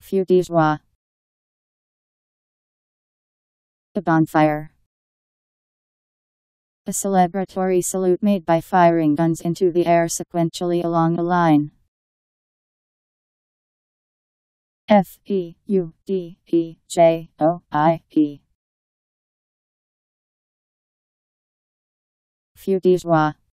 Feu de joie. A bonfire. A celebratory salute made by firing guns into the air sequentially along a line. Feudejoie. Feu de joie.